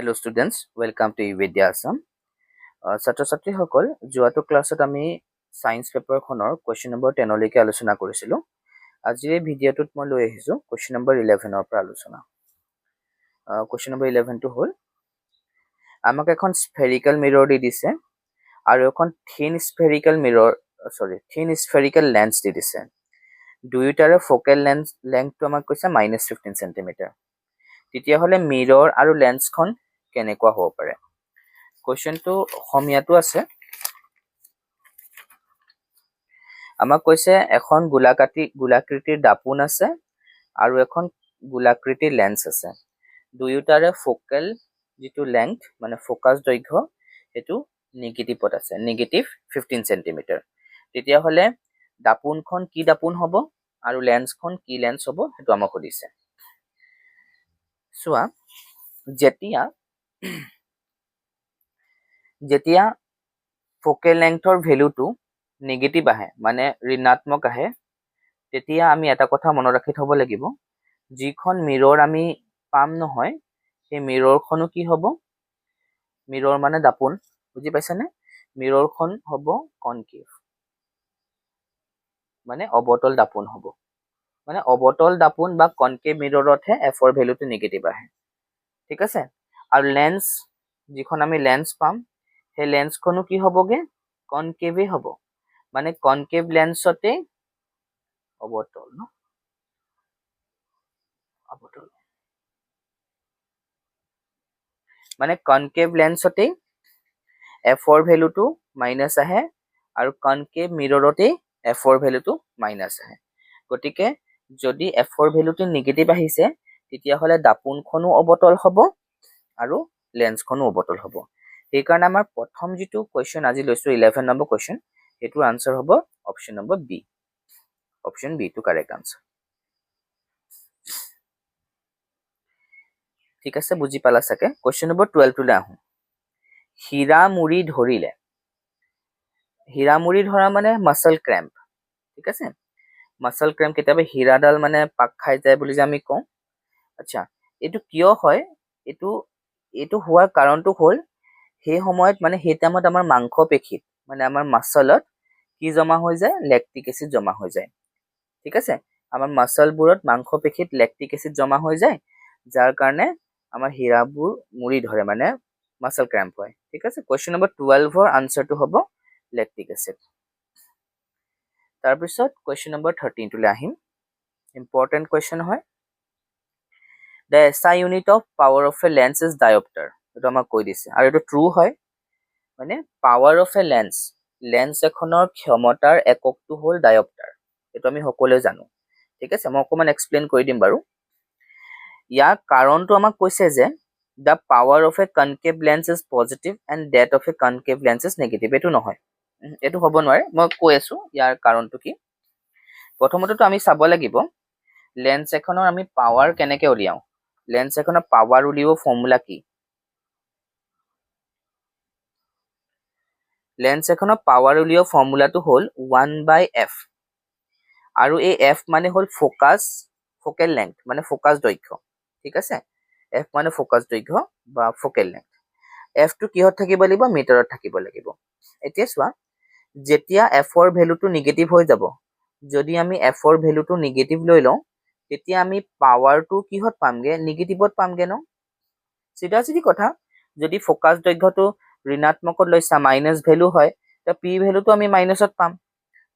Hello students, welcome to Vidya Assam. ছাত্ৰ ছাত্ৰীসকল যোৱাটো ক্লাছত আমি সায়েন্স পেপাৰখনৰ কোৱেশ্চন নম্বৰ 10 লৈকে আলোচনা কৰিছিলোঁ। আজিৰ এই ভিডিঅ'টোত মই লৈ আহিছোঁ কোৱেশ্চন নম্বৰ 11 ৰ পৰা আলোচনা। কোৱেশ্চন নম্বৰ 11 টো হ'ল আমাক এখন স্ফেৰিকেল মিৰৰ দি দিছে আৰু এখন থিন স্ফেৰিকেল লেন্স দি দিছে। দুয়োটাৰে ফোকেল লেন্থটো আমাক কৈছে -15 cm। তেতিয়াহ'লে মিৰৰ আৰু লেন্সখন কেনেকুৱা হ'ব পাৰে? কোৱেশ্চনটো অসমীয়াটো আছে। আমাক কৈছে এখন গোলাকৃতিৰ দাপোন আছে আৰু এখন গোলাকৃতিৰ লেন্স আছে। দুয়োটাৰে ফোকেল যিটো লেংথ মানে ফোকাস দৈৰ্ঘ্য সেইটো নেগেটিভত আছে, -15 cm। তেতিয়াহ'লে দাপোনখন কি দাপোন হ'ব আৰু লেন্সখন কি লেন্স হ'ব সেইটো আমাক সুধিছে। চোৱা, যেতিয়া ফোকেল লেংথৰ ভেলুটো নেগেটিভ আহে মানে ঋণাত্মক আহে, তেতিয়া আমি এটা কথা মনত ৰাখি থব লাগিব, যিখন মিৰৰ আমি পাম নহয় সেই মিৰৰখনো কি হ'ব? মিৰৰ মানে দাপোন, বুজি পাইছানে? মিৰৰখন হ'ব কনকেভ মানে অৱতল দাপোন হ'ব। মানে অৱতল দাপোন বা কনকেভ মিৰৰতহে এফৰ ভেলুটো নেগেটিভ আহে, ঠিক আছে? আৰু লেন্স, যিখন আমি লেন্স পাম সেই লেন্সখনো কি হ'বগে? কনকেভে হ'ব। মানে কনকেভ লেন্সতে অৱতল মানে কনকেভ লেন্সতে এফৰ ভেলুটো মাইনাছ আহে আৰু কনকেভ মিৰৰতে এফৰ ভেলুটো মাইনাছ আহে। গতিকে যদি এফৰ ভেলুটো নেগেটিভ আহিছে তেতিয়াহ'লে দাপোনখনো অৱতল হ'ব আৰু লেন্সখনো অৱতল হ'ব। সেইকাৰণে আমাৰ প্ৰথম যিটো কুৱেশ্যন আজি লৈছোঁ 11 নম্বৰ কুৱেশ্যন, সেইটোৰ আনসাৰ হ'ব option number B. Option B টো কাৰেক্ট আনসাৰ। ঠিক আছে, বুজি পালা চাগে। কুৱেশ্যন নম্বৰ 12 টোলৈ আহোঁ। হীৰা মুৰি ধৰিলে। হীৰা মুৰি ধৰা মানে মাছল ক্ৰেম্প, ঠিক আছে? মাছল ক্ৰেম্প, কেতিয়াবা হীৰাডাল মানে পাক খাই যায় বুলি যে আমি কওঁ। আচ্ছা, এইটো কিয় হয়? এইটো হোৱাৰ কাৰণটো হ'ল সেই সময়ত মানে সেই টাইমত আমাৰ মাংস পেশীত মানে আমাৰ মাছলত কি জমা হৈ যায়? লেক্টিক এচিড জমা হৈ যায়, ঠিক আছে? আমাৰ মাছলবোৰত মাংস পেশীত লেক্টিক এচিড জমা হৈ যায়, যাৰ কাৰণে আমাৰ হীৰাবোৰ মুৰি ধৰে মানে মাছল ক্ৰেম্প হয়, ঠিক আছে? কুৱেশ্যন নম্বৰ 12ৰ আনসাৰটো হ'ব লেক্টিক এচিড। তাৰপিছত কুৱেশ্যন নম্বৰ 13 টোলৈ আহিম। ইম্পৰ্টেণ্ট কুৱেশ্যন হয়। The SI unit of power of a lens is diopter. এইটো আমাক কৈ দিছে আৰু এইটো ট্ৰু হয়। মানে পাৱাৰ অফ এ লেন্স এখনৰ ক্ষমতাৰ এককটো হ'ল ডায়প্টাৰ। এইটো আমি সকলোৱে জানো, ঠিক আছে? মই অকণমান এক্সপ্লেইন কৰি দিম বাৰু। ইয়াৰ কাৰণটো আমাক কৈছে যে the power of a concave lens is positive and that of a concave lens is negative. এইটো নহয়, এইটো হ'ব নোৱাৰে। মই কৈ আছো ইয়াৰ কাৰণটো কি। প্ৰথমতেতো আমি চাব লাগিব লেন্স এখনৰ আমি পাৱাৰ কেনেকে উলিয়াও। লেন্স এখনৰ পাৱাৰ উলিয়াব ফৰ্মুলা কি? লেন্স এখনৰ পাৱাৰ উলিয়াব ফৰ্মুলাটো হ'ল 1/f আৰু এই f মানে হ'ল ফোকেল লেংথ মানে ফোকাস দৈৰ্ঘ্য, ঠিক আছে? f মানে ফোকাস দৈৰ্ঘ্য বা ফোকেল লেংথ। f টো কিহত থাকিব লাগিব? মিটাৰত থাকিব লাগিব। এতিয়া চোৱা, যেতিয়া f ৰ ভেলুটো নেগেটিভ হৈ যাব, যদি আমি f ৰ ভেলুটো নেগেটিভ লৈ লওঁ তেতিয়া আমি পাৱাৰটো কিহত পামগে? নেগেটিভত পামগে ন? চিধা কথা। যদি ফোকাস দৈৰ্ঘ্যটো ঋণাত্মকত লৈছা, মাইনাছ ভেলু হয়, তেতিয়া p ভেলুটো আমি মাইনাছত পাম।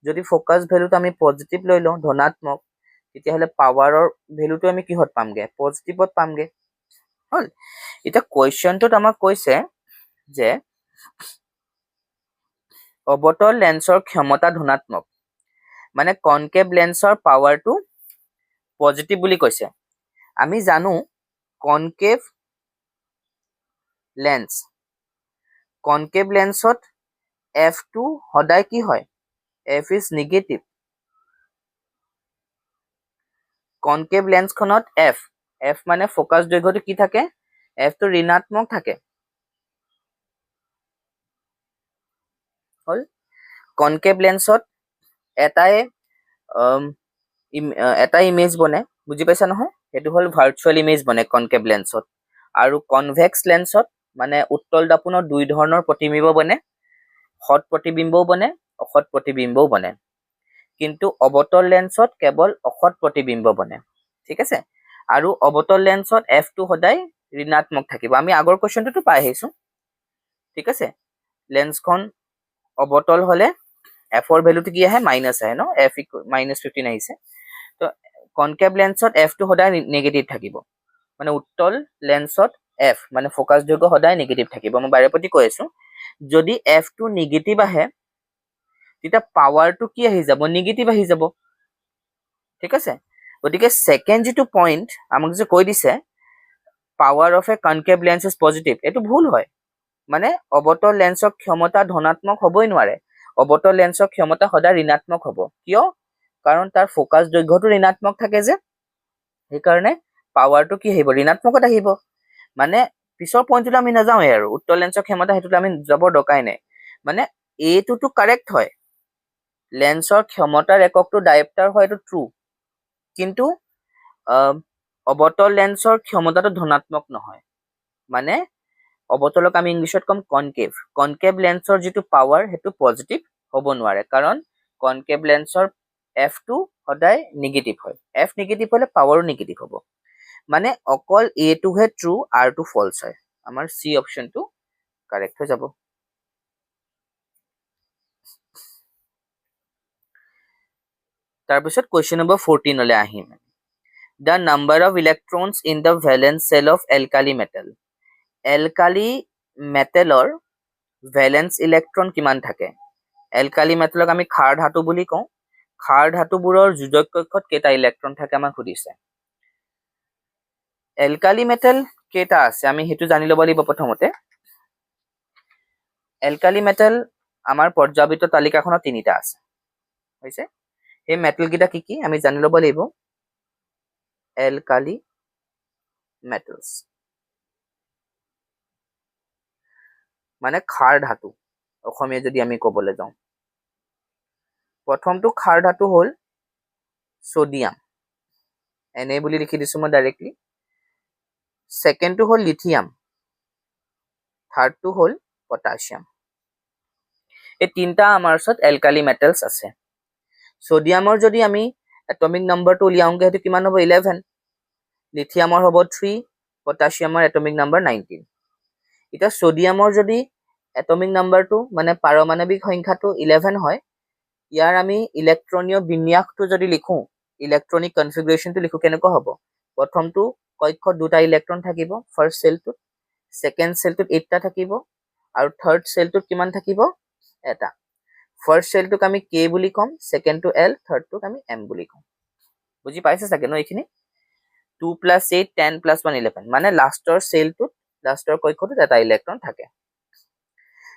যদি ফোকাস ভেলুটো আমি পজিটিভ লৈ লওঁ, ধনাত্মক, তেতিয়াহ'লে পাৱাৰৰ ভেলুটো আমি কিহত পামগে? পজিটিভত পামগে। হ'ল? এতিয়া কুৱেশ্যনটোত আমাক কৈছে যে অৱতল লেন্সৰ ক্ষমতা ধনাত্মক, মানে কনকেভ লেন্সৰ পাৱাৰটো পজিটিভ বুলি কৈছে। আমি জানো কনকেভ লেন্সত f টো সদায় কি হয়? f is negative. কনকেভ লেন্সখনত f মানে ফোকাস দৈৰ্ঘ্যটো কি থাকে? f টো ঋণাত্মক থাকে। হ'ল? কনকেভ লেন্সত এটাই ইমেজ বনে, বুজি পাইছা নহয়? সেইটো হ'ল ভাৰ্চুৱেল ইমেজ বনে কনকেভ লেন্সত। আৰু কনভেক্স লেন্সত মানে উত্তল দাপোনত দুই ধৰণৰ প্ৰতিবিম্ব বনে, সৎ প্ৰতিবিম্বও বনে, অসৎ প্ৰতিবিম্বও বনে, কিন্তু অৱতল লেন্সত কেৱল অসৎ প্ৰতিবিম্ব বনে। ঠিক আছে, আৰু অৱতল লেন্সত এফটো সদায় ঋণাত্মক থাকিব। আমি আগৰ কুৱেশ্যনটোতো পাই আহিছো। ঠিক আছে, লেন্সখন অৱতল হলে এফৰ ভেলুটো কি আহে? মাইনাছ আহে ন, এফ -15 আহিছে। তো কনকেভ লেন্সত এফটো সদায় নেগেটিভ থাকিব, মানে উত্তল লেন্সত এফ মানে ফকাছ দৈৰ্ঘ্য সদায় নেগেটিভ থাকিব। মই বাৰে প্ৰতি কৈ আছো, যদি এফটো নেগেটিভ আহে তেতিয়া পাৱাৰটো কি আহি যাব? নেগেটিভ আহি যাব। ঠিক আছে, গতিকে সেকেন্ড যিটো পইণ্ট আমাক যে কৈ দিছে power of A concave lens is positive, এইটো ভুল হয়। মানে অৱতল লেন্সৰ ক্ষমতা ধনাত্মক হ'বই নোৱাৰে, অৱতল লেন্সৰ ক্ষমতা সদায় ঋণাত্মক হ'ব। কিয়? কাৰণ তাৰ ফকাছ দৈৰ্ঘ্যটো ঋণাত্মক থাকে যে, সেইকাৰণে পাৱাৰটো কি আহিব? ঋণাত্মকত আহিব। মানে পিছৰ পইণ্টটো আমি নাযাওঁৱে আৰু, উত্তল লেন্সৰ ক্ষমতা সেইটোতো আমি যাবৰ দৰকাই নাই। মানে এইটোতো কাৰেক্ট হয়, লেন্সৰ ক্ষমতাৰ এককটো ডায়েপ্টাৰ হয়, এইটো ট্ৰু, কিন্তু অৱতল লেন্সৰ ক্ষমতাটো ধনাত্মক নহয়। মানে অৱতলক আমি ইংলিছত কম কনকেভ। কনকেভ লেন্সৰ যিটো পাৱাৰ সেইটো পজিটিভ হ'ব নোৱাৰে, কাৰণ কনকেভ লেন্সৰ এফটো সদায় নিগেটিভ হয়। এফ নিগেটিভ হলে পাৱাৰো নিগেটিভ হ'ব। মানে অকল এটোহে ট্ৰু, আৰটো ফলছ হয়। আমাৰ চি অপশ্যনটো কাৰেক্ট হৈ যাব। তাৰপিছত কুৱেশ্যন নম্বৰ 14 আহিম। The number of electrons in the valence shell of alkali metal. Alkali মেটেলৰ ভেলেন্স ইলেক্ট্ৰন কিমান থাকে? এলকালি মেটেলক আমি ক্ষাৰ ধাতু বুলি কওঁ। ক্ষাৰ ধাতুবোৰৰ যোজক কক্ষত কেইটা ইলেক্ট্ৰন থাকে আমাক সুধিছে। এলকালি মেটেল কেইটা আছে আমি সেইটো জানি ল'ব লাগিব প্ৰথমতে। এলকালি মেটেল আমাৰ পৰ্যায়বৃত্ত তালিকাখনত 3টা আছে হৈছে। এই মেটেল কেইটা কি কি আমি জানি ল'ব লাগিব। এলকালি মেটেলছ মানে ক্ষাৰ ধাতু, অসমীয়া যদি আমি ক'বলৈ যাওঁ। প্ৰথমটো ক্ষাৰ ধাতু হ'ল সোডিয়াম, এনে বুলি লিখি দিছো মই ডাইৰেক্টলি। সেকেন্ডটো হ'ল লিথিয়াম, থাৰ্ডটো হ'ল পটাছিয়াম। এই 3টা আমাৰ ওচৰত এলকালি মেটেলছ আছে। সোডিয়ামৰ যদি আমি এটমিক নম্বৰটো উলিয়াওঁগে সেইটো কিমান হ'ব? 11। লিথিয়ামৰ হ'ব 3, পটাছিয়ামৰ এটমিক নম্বৰ 19। এতিয়া সোডিয়ামৰ যদি এটমিক নম্বৰটো মানে পাৰমাণৱিক সংখ্যাটো 11 হয়, ইয়াৰ আমি ইলেক্ট্ৰনীয় বিন্যাসটো যদি লিখো, ইলেক্ট্ৰনিক কনফিগাৰেশ্যনটো লিখো, কেনেকুৱা হ'ব? প্ৰথমটো কক্ষত 2টা ইলেক্ট্ৰন থাকিব ফাৰ্ষ্ট সেলটোত, সেকেন্ড সেলটোত 8টা থাকিব, আৰু থাৰ্ড সেলটোত কিমান থাকিব? এটা। ফাৰ্ষ্ট সেলটোক আমি কে বুলি ক'ম, সেকেন্ডটো এল, থাৰ্ডটোক আমি এম বুলি ক'ম। বুজি পাইছে চাগে ন এইখিনি? 2 + 8 10 + 1 11, মানে লাষ্টৰ সেলটোত লাষ্টৰ কক্ষটোত এটা ইলেক্ট্ৰন থাকে।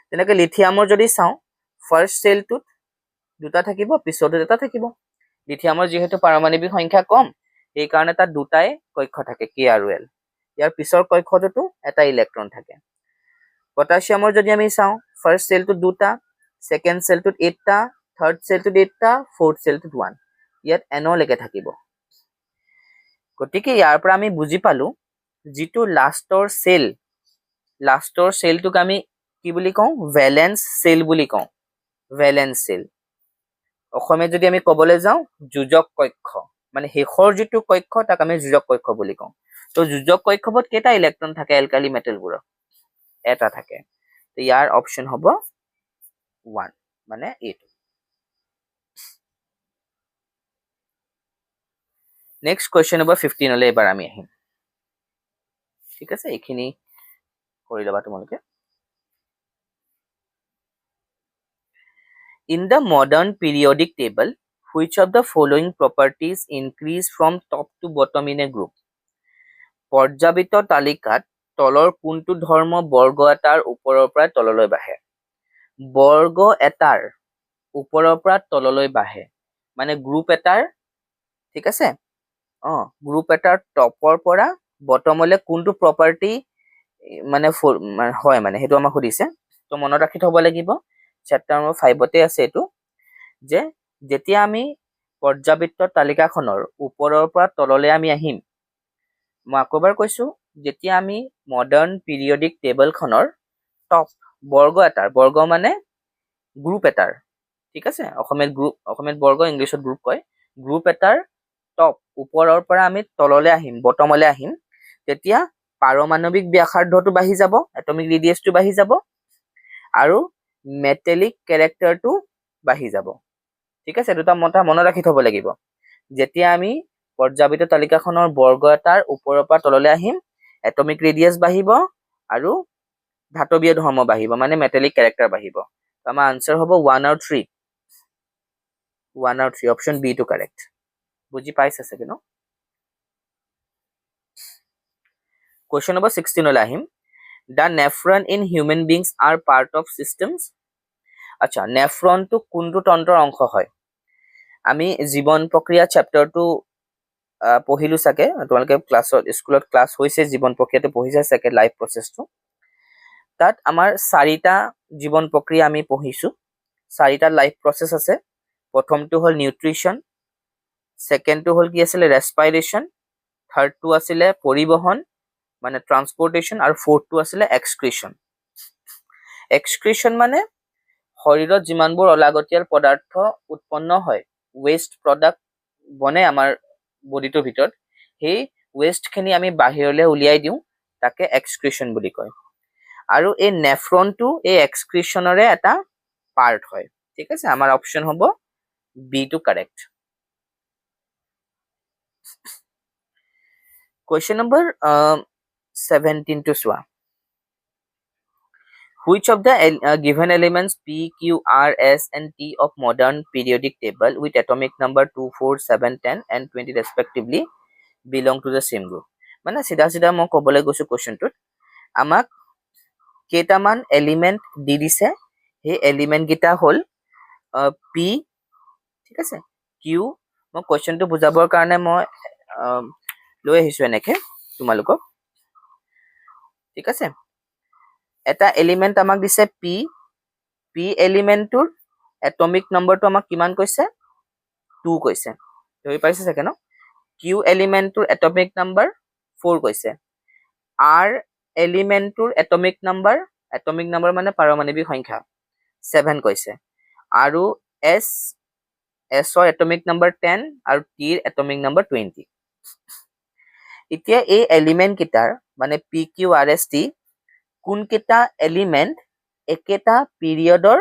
তেনেকৈ লিথিয়ামৰ যদি চাওঁ, ফাৰ্ষ্ট সেলটোত 2টা থাকিব, পিছৰটোত এটা থাকিব। লিথিয়ামৰ যিহেতু পাৰমাণৱিক সংখ্যা কম, সেইকাৰণে তাত 2টাই কক্ষ থাকে, কে আৰু এল। ইয়াৰ পিছৰ কক্ষটোতো এটা ইলেক্ট্ৰন থাকে। পটাছিয়ামৰ যদি আমি চাওঁ, ফাৰ্ষ্ট সেলটোত 2টা, সেকেন্ড সেলটোত 8টা, থাৰ্ড সেলটোত 8টা, ফৰ্থ সেলটোত 1। ইয়াত এনলৈকে থাকিব। গতিকে ইয়াৰ পৰা আমি বুজি পালো যিটো লাষ্টৰ সেলটোক আমি কি বুলি কওঁ? ভেলেন্স সেল বুলি কওঁ। ভেলেন্স সেল অসমীয়াত যদি আমি ক'বলৈ যাওঁ যোজক কক্ষ, মানে শেষৰ যিটো কক্ষ তাক আমি যোজক কক্ষ বুলি কওঁ। তো যোজক কক্ষত কেইটা ইলেক্ট্ৰন থাকে এলকালি মেটেলবোৰৰ? এটা থাকে। তো ইয়াৰ অপশ্যন হ'ব 1, মানে এইটো। নেক্সট কুৱেশ্যন নম্বৰ 15 এবাৰ আমি আহিম। ঠিক আছে, এইখিনি কৰি ল'বা তোমালোকে। In the modern periodic table, which of the following properties increase from top to bottom in a group? পৰ্যাবৃত্ত তালিকাত তলৰ কোনটো ধৰ্ম বৰ্গ এটাৰ ওপৰৰ পৰা তললৈ বাঢ়ে? বৰ্গ এটাৰ ওপৰৰ পৰা তললৈ বাঢ়ে মানে গ্ৰুপ এটাৰ, ঠিক আছে, গ্ৰুপ এটাৰ টপৰ পৰা বটমলৈ কোনটো প্ৰপাৰ্টি মানে হয়, মানে সেইটো আমাক সুধিছে। তো মনত ৰাখি থব লাগিব, চেপ্টাৰ নম্বৰ 5তে আছে এইটো, যে যেতিয়া আমি পৰ্যাবৃত্ত তালিকাখনৰ ওপৰৰ পৰা তললৈ আমি আহিম, মই আকৌ এবাৰ কৈছো, যেতিয়া আমি মডাৰ্ণ পিৰিয়ডিক টেবলখনৰ টপ বৰ্গ মানে গ্ৰুপ এটাৰ, ঠিক আছে, অসমীয়াত বৰ্গ, ইংলিছত গ্ৰুপ কয়, গ্ৰুপ এটাৰ টপ ওপৰৰ পৰা আমি তললৈ আহিম, বটমলৈ আহিম, তেতিয়া পাৰমাণৱিক ব্যাসাৰ্ধটো বাঢ়ি যাব, এটমিক ৰেডিয়াছটো বাঢ়ি যাব আৰু মেটেলিক কেৰেক্টাৰটো বাঢ়ি যাব। ঠিক আছে, দুটা মনত ৰাখি থব লাগিব। যেতিয়া আমি পৰ্যায়বৃত্ত তালিকাখনৰ বৰ্গ এটাৰ ওপৰৰ পৰা তললৈ আহিম, এটমিক ৰেডিয়াছ বাঢ়িব আৰু ধাতৱীয় ধৰ্ম বাঢ়িব, মানে মেটেলিক কেৰেক্টাৰ বাঢ়িব। আমাৰ আনসাৰ হ'ব 1 আৰু 3। 1 আৰু 3, অপশ্যন বি টো কাৰেক্ট। বুজি পাইছে চাগে ন? কুৱেশ্যন নম্বৰ 16 লৈ আহিম। The nephron in human beings are part of systems. আচ্ছা, নেফ্ৰনটো কোনটো তন্ত্ৰৰ অংশ হয়? আমি জীৱন প্ৰক্ৰিয়া চেপ্টাৰটো পঢ়িলো চাগে, তোমালোকে স্কুলত ক্লাছ হৈছে, জীৱন প্ৰক্ৰিয়াটো পঢ়িছা চাগে, লাইফ প্ৰচেছটো। তাত আমাৰ 4টা জীৱন প্ৰক্ৰিয়া আমি পঢ়িছো, 4টা লাইফ প্ৰচেছ আছে। প্ৰথমটো হ'ল নিউট্ৰিশ্যন, ছেকেণ্ডটো হ'ল কি আছিলে ৰেস্পাইৰেশ্যন, থাৰ্ডটো আছিলে পৰিবহন মানে ট্ৰান্সপৰ্টেশ্যন, আৰু ফ'ৰ্থটো আছিলে এক্সক্ৰিশ্যন। এক্সক্ৰিশ্যন মানে শৰীৰত যিমানবোৰ অলাগতিয়াল পদাৰ্থ উৎপন্ন হয়, ৱেষ্ট প্ৰডাক্ট বনে আমাৰ বডিটোৰ ভিতৰত, সেই ৱেষ্টখিনি আমি বাহিৰলৈ উলিয়াই দিওঁ, তাকে এক্সক্ৰিশ্যন বুলি কয়। আৰু এই নেফ্ৰনটো এই এক্সক্ৰিশ্যনৰে এটা পাৰ্ট হয়। ঠিক আছে, আমাৰ অপশ্যন হ'ব বি টো কাৰেক্ট। কুৱেশ্যন নম্বৰ 17 টো চোৱা। Which of the given elements P, Q, R, S and T of modern periodic table with atomic number 2, 4, 7, 10 and 20 respectively belong to the same group? মানে চিধা মই ক'বলৈ গৈছো কুৱেশ্যনটোত, আমাক কেইটামান এলিমেন্ট দি দিছে, সেই এলিমেন্ট কেইটা হ'ল P, ঠিক আছে, Q। মই কুৱেশ্যনটো বুজাবৰ কাৰণে মই লৈ আহিছো এনেকে তোমালোকক, ঠিক আছে। এটা এলিমেন্ট আমাক দিছে পি, পি এলিমেন্টটোৰ এটমিক নম্বৰটো আমাক কিমান কৈছে? 2 কৈছে, ধৰি পাইছে চাগে ন? কিউ এলিমেন্টটোৰ এটমিক নম্বৰ 4 কৈছে, আৰ এলিমেন্টটোৰ এটমিক নম্বৰ মানে পাৰমাণৱিক সংখ্যা 7 কৈছে, আৰু এছৰ এটমিক নম্বৰ 10 আৰু টিৰ এটমিক নম্বৰ 20। এতিয়া এই এলিমেন্ট কেইটাৰ মানে P, Q, R, S, T কোনকেইটা এলিমেন্ট একেটা পিৰিয়ডৰ,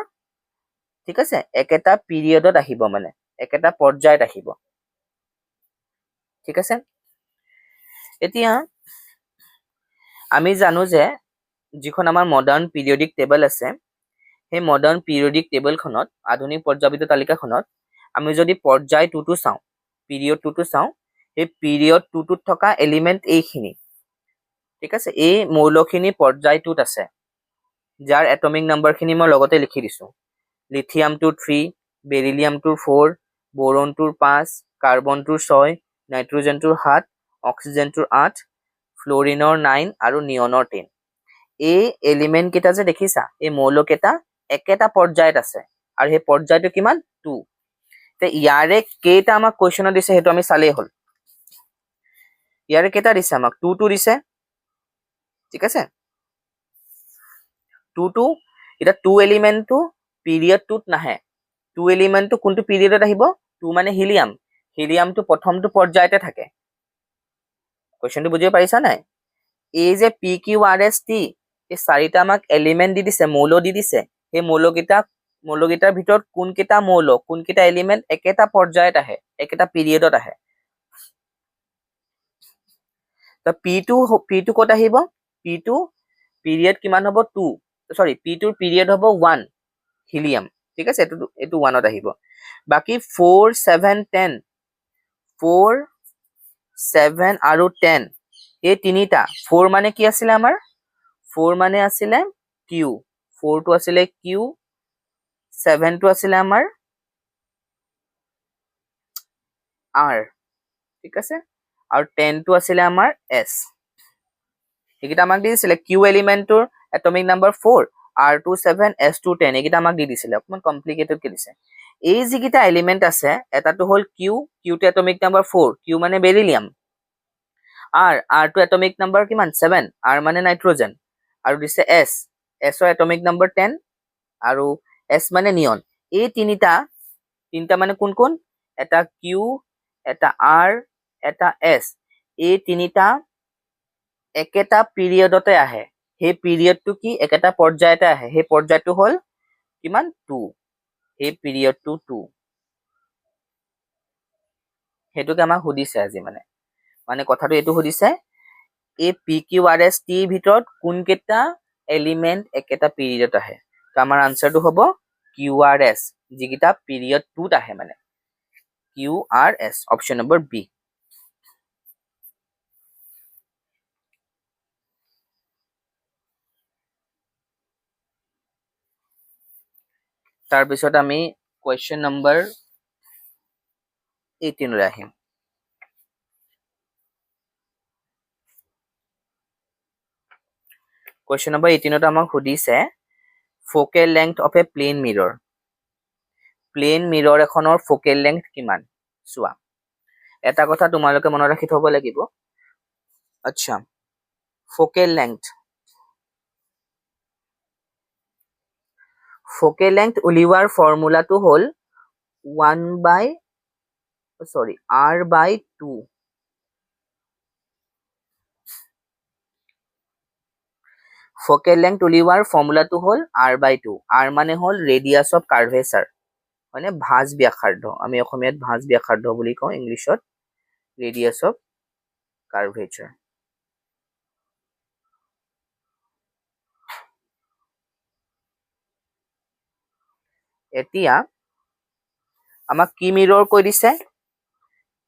ঠিক আছে, একেটা পিৰিয়ডত আহিব, মানে একেটা পৰ্যায়ত আহিব, ঠিক আছে। এতিয়া আমি জানো যে যিখন আমাৰ মডাৰ্ণ পিৰিয়ডিক টেবল আছে, সেই মডাৰ্ণ পিৰিয়ডিক টেবলখনত, আধুনিক পৰ্যায়বৃত্ত তালিকাখনত আমি যদি পৰ্যায় 2টো চাওঁ, পিৰিয়ড 2টো চাওঁ, সেই পিৰিয়ড 2টোত থকা এলিমেন্ট এইখিনি, ঠিক আছে, এই মৌলখিনি পৰ্যায় 2ত আছে, যাৰ এটমিক নম্বৰখিনি মই লগতে লিখি দিছো। লিথিয়ামটোৰ 3, বেৰিলিয়ামটোৰ 4, বৰনটোৰ 5, কাৰ্বনটোৰ 6, নাইট্ৰজেনটোৰ 7, অক্সিজেনটোৰ 8, ফ্লৰিনৰ 9 আৰু নিয়নৰ 10। এই এলিমেন্ট কেইটা যে দেখিছা, এই মৌলকেইটা একেটা পৰ্যায়ত আছে, আৰু সেই পৰ্যায়টো কিমান? 2। ইয়াৰে কেইটা আমাক কুৱেশ্যনত দিছে সেইটো আমি চালেই হ'ল। ইয়াৰে কেইটা দিছে আমাক? 2 দিছে, ঠিক আছে। 2 এতিয়া 2 এলিমেন্টটো পিৰিয়ড 2ত নাহে, 2 এলিমেন্টটো কোনটো পিৰিয়ডত আহিব? 2 মানে হিলিয়াম, হিলিয়ামটো প্ৰথমটো পৰ্যায়তে থাকে। কুৱেশ্যনটো বুজিব পাৰিছা নাই? এই যে P, Q, R, S, T, এই 4টা আমাক এলিমেন্ট দি দিছে, মৌল দি দিছে, সেই মৌলকেইটাৰ ভিতৰত কোনকেইটা এলিমেন্ট একেটা পৰ্যায়ত আহে, একেটা পিৰিয়ডত আহে? পিটো ক'ত আহিব? পিটো পিৰিয়ড কিমান হ'ব? 2, সৰি, পিটোৰ পিৰিয়ড হ'ব 1, হিলিয়াম, ঠিক আছে, এইটো 1ত আহিব। বাকি 4, 7, 10, 4, 7 আৰু 10, এই তিনিটা, 4 মানে কি আছিলে আমাৰ? 4 মানে আছিলে কিউ, 4টো আছিলে কিউ, 7টো আছিলে আমাৰ আৰ, ঠিক আছে, আৰু 10টো আছিলে আমাৰ এছ। এইকেইটা আমাক দি দিছিলে, Q এলিমেন্টটোৰ atomic number 4, R2 7, S2 10, এইকেইটা আমাক দি দিছিলে, অকমান কমপ্লিকেটেড কে দিছে। এই যিকেইটা এলিমেন্ট আছে, এটাটো হ'ল কিউটো এটমিক নম্বৰ 4, কিউ মানে বেৰিলিয়াম, R টো এটমিক নাম্বাৰ কিমান 7 R মানে নাইট্ৰজেন আৰু দিছে S ৰ এটমিক নাম্বাৰ 10 আৰু S মানে নিয়ন এই তিনিটা মানে কোন কোন এটা Q এটা R এটা S এই তিনিটা একেটা পিৰিয়ডতে আহে সেই পিৰিয়ডটো কি একেটা পৰ্যায়তে আহে সেই পৰ্যায়টো হ'ল কিমান 2 সেই পিৰিয়ডটো 2 হেতুকে আমাক সুধিছে আজি মানে কথাটো এটো সুধিছে এই PQRS T ভিতৰত কোন কেটা এলিমেন্ট একেটা পিৰিয়ডত আহে তো আমাৰ আনসাৰটো হ'ব QRS যিকিটা পিৰিয়ড 2 ত আহে QRS অপশন নম্বৰ বি তাৰপিছত আমি কোৱেশ্চন নম্বৰ 18 লৈ আহিম কোৱেশ্চন নম্বৰ 18 আমাক সুধিছে focal length of a plane mirror এখনৰ ফোকেল লেংথ কিমান চোৱা এটা কথা তোমালোকে মনত ৰাখি থব লাগিব আচ্ছা ফোকেল লেংথ উলিওৱাৰ ফৰ্মুলাটো হ'ল R/2 ফোকেল লেংথ উলিওৱাৰ ফৰ্মুলাটো হ'ল R/2 R মানে হ'ল ৰেডিয়াছ অফ কাৰ্ভেচাৰ মানে ভাঁজ ব্যাসাৰ্ধ আমি অসমীয়াত ভাঁজ ব্যাসাৰ্ধ বুলি কওঁ ইংলিছত ৰেডিয়াছ অফ কাৰ্ভেচাৰ এতিয়া আমাক কি মিৰৰ কৈ দিছে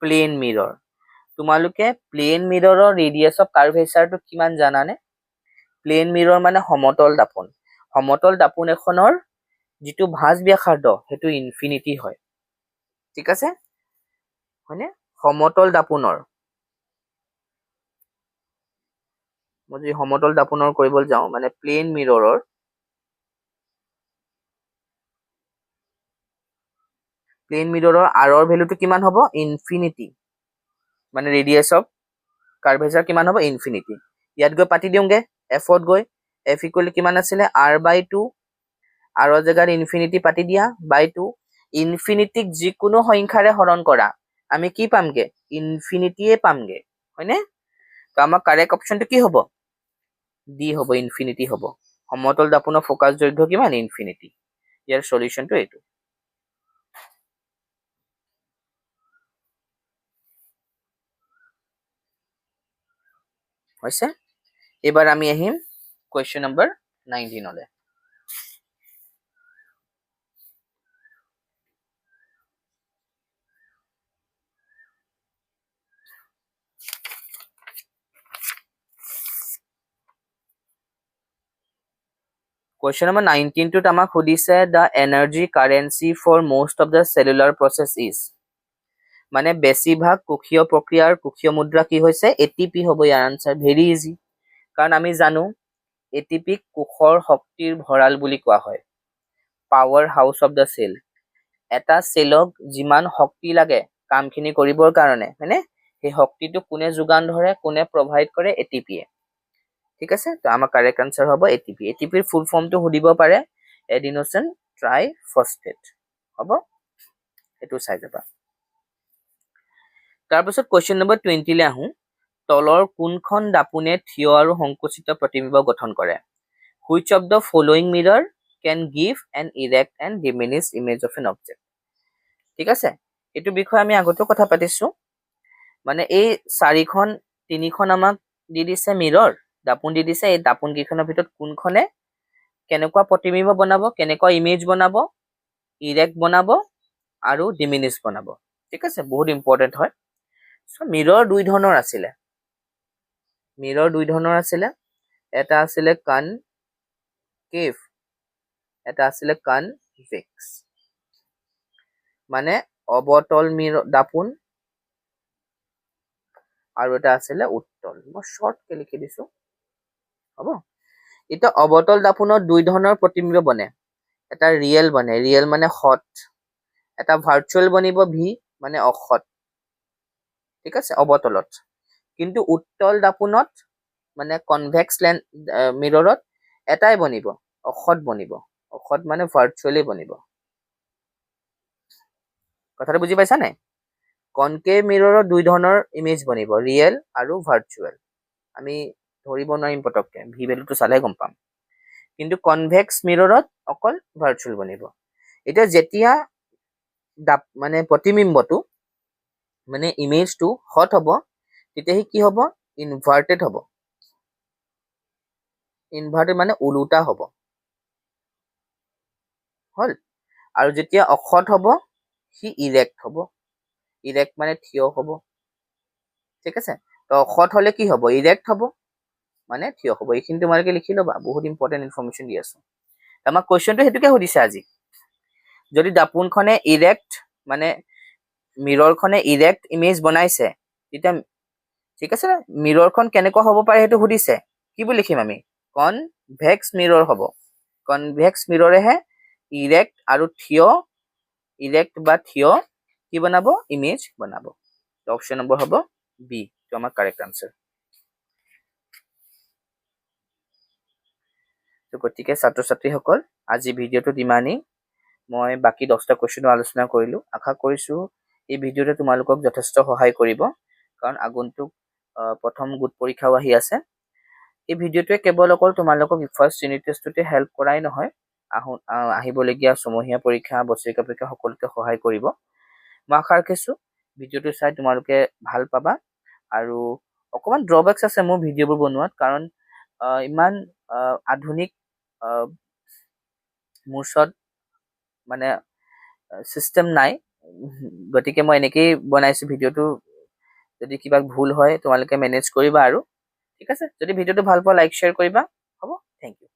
প্লেন মিৰৰ তোমালোকে প্লেন মিৰৰৰ ৰেডিয়াছ অফ কাৰ্ভেচাৰটো কিমান জানানে প্লেন মিৰৰ মানে সমতল দাপোন এখনৰ যিটো ভাঁজ ব্যাসাৰ্ধ সেইটো ইনফিনিটি হয় ঠিক আছে হয়নে সমতল দাপোনৰ মই যদি সমতল দাপোনৰ কৰিবলৈ যাওঁ মানে প্লেন মিৰৰৰ আৰৰ ভ্যালুটো কিমান হ'ব ইনফিনিটি মানে ৰেডিয়াছ অফ কাৰ্ভেচাৰ কিমান হ'ব ইনফিনিটি ইয়াত গৈ পাতি দিওঁগে এফত গৈ এফ ইকুৱেল কিমান আছিলে R/2 আৰৰ জেগাত ইনফিনিটি পাতি দিয়া বাই 2 ইনফিনিটিক যিকোনো সংখ্যাৰে হৰণ কৰা আমি কি পামগে ইনফিনিটিয়ে পামগে হয়নে তো আমাৰ কাৰেক্ট অপশনটো কি হ'ব ডি হ'ব ইনফিনিটি হ'ব সমতল দাপোনৰ ফোকাস দৈৰ্ঘ্য কিমান ইনফিনিটি ইয়াৰ সলিউশনটো এইটো হৈছে এবাৰ আমি আহিম কোৱেশ্চন নম্বৰ 19 লৈ Question number 19 টোত আমাক সুধিছে the energy currency for most of the cellular process is মানে বেছিভাগ কোষীয় প্ৰক্ৰিয়াৰ কোষীয় মুদ্ৰা কি হৈছে ATP হ'ব ইয়াৰ আনসাৰ ভেৰি ইজি কাৰণ আমি জানো ATP কোষৰ শক্তিৰ ভঁৰাল বুলি কোৱা হয় power house of the cell এটা সেলক যিমান শক্তি লাগে কামখিনি কৰিবৰ কাৰণে হয়নে সেই শক্তিটো কোনে যোগান ধৰে কোনে প্ৰভাইড কৰে ATP এ ঠিক আছে তো আমাৰ কাৰেক্ট আনসাৰ হ'ব ATP এৰ ফুল ফৰ্মটো সুধিব পাৰে এডিনোসিন ট্ৰাইফসফেট হ'ব এটো চাই যাবা তাৰপিছত কোৱেশ্চন নম্বৰ 20 লৈ আহো তলৰ কোনখন দাপোনে থিয় আৰু সংকুচিত প্ৰতিবিম্ব গঠন কৰে which of the following mirror can give an erect and diminish image of an object ঠিক আছে এটো বিষয় আমি আগতেও কথা পাতিছো মানে এই তিনিখন আমাক দি দিছে মিৰৰ দাপোন দি দিছে এই দাপোন কেইখনৰ ভিতৰত কোনখনে কেনেকুৱা প্ৰতিবিম্ব বনাব কেনেকুৱা ইমেজ বনাব ইৰেক্ট বনাব আৰু ডিমিনিছ বনাব ঠিক আছে বহুত ইম্পৰ্টেন্ট হয় সো মিৰৰ দুই ধৰণৰ আছিলে এটা আছিলে কনকেভ এটা আছিলে কনভেক্স মানে অবতল মিৰৰ দাপোন আৰু এটা আছিলে উত্তল মই শৰ্ট কে লিখি দিছো হ'ব এটা অবতল দাপোনৰ দুই ধৰণৰ প্ৰতিবিম্ব বনে এটা ৰিয়েল বনে ৰিয়েল মানে সৎ এটা ভাৰ্চুৱেল বনিব ভি মানে অসৎ ঠিক আছে অবতলত কিন্তু উত্তল দাপোনত মানে কনভেক্স মিৰৰত এটাই বনিব, অসৎ বনিব। অসৎ মানে ভাৰ্চুৱেলি বনিব। কথাটো বুজি পাইছা নাই? কনকেভ মিৰৰত দুই ধৰণৰ ইমেজ বনিব, ৰিয়েল আৰু ভাৰ্চুৱেল। আমি ধৰিব নোৱাৰিম পটককে, ভি ভেলুটো চালেহে গম পাম। কিন্তু কনভেক্স মিৰৰত অকল ভাৰ্চুৱেল বনিব। এতিয়া যেতিয়া মানে প্ৰতিবিম্বটো মানে ইমেজটো হট হ'ব, তেতিয়া সি কি হ'ব? ইনভাৰ্টেড হ'ব। ইনভাৰ্টেড মানে ওলোটা হ'ব। হ'ল? আৰু যেতিয়া অসৎ হ'ব, সি ইৰেক্ট হ'ব। ইৰেক্ট মানে থিয় হ'ব। ঠিক আছে? তো অসৎ হ'লে কি হ'ব? ইৰেক্ট হ'ব মানে থিয় হ'ব। এইখিনি তোমালোকে লিখি ল'বা, বহুত ইম্পৰ্টেণ্ট ইনফৰমেশ্যন দি আছো। আমাক কুৱেশ্যনটো সেইটোকে সুধিছে আজি। যদি দাপোনখনে ইৰেক্ট মানে মিৰৰখনে ইৰেক্ট ইমেজ বনাইছে, তেতিয়া ঠিক আছে, মিৰৰখন কেনেকুৱা হ'ব পাৰে সেইটো সুধিছে। কি বুলি লিখিম আমি? কনভেক্স মিৰৰ হ'ব। কনভেক্স মিৰৰেহে ইৰেক্ট আৰু থিয়, ইৰেক্ট বা থিয় কি বনাব? ইমেজ বনাব। অপশ্যন নম্বৰ হ'ব বি, টো আমাৰ কাৰেক্ট আনসাৰ। গতিকে ছাত্ৰ ছাত্ৰীসকল, আজি ভিডিঅ'টোত ইমানেই। মই বাকী 10টা কুৱেশ্যনো আলোচনা কৰিলো। আশা কৰিছো এই ভিডিঅ'টোৱে তোমালোকক যথেষ্ট সহায় কৰিব, কাৰণ আগন্তুক প্ৰথম গোট পৰীক্ষাও আহি আছে। এই ভিডিঅ'টোৱে কেৱল অকল তোমালোকক ফাৰ্ষ্ট ইউনিট টেষ্টতে হেল্প কৰাই নহয়, আহিবলগীয়া ছমহীয়া পৰীক্ষা, বছৰেকীয়া পৰীক্ষা সকলোতে সহায় কৰিব। মই আশা ৰাখিছো ভিডিঅ'টো চাই তোমালোকে ভাল পাবা। আৰু অকণমান ড্ৰবেক্স আছে মোৰ ভিডিঅ'বোৰ বনোৱাত, কাৰণ ইমান আধুনিক মোৰ ওচৰত মানে চিষ্টেম নাই। গতিকে মই এনেকেই বনাইছো ভিডিঅ'টো। যদি কিবা ভুল হয় তোমালোকে মেনেজ কৰিবা আৰু। ঠিক আছে? যদি ভিডিঅ'টো ভাল পোৱা লাইক শ্বেয়াৰ কৰিবা। হ'ব? Thank U.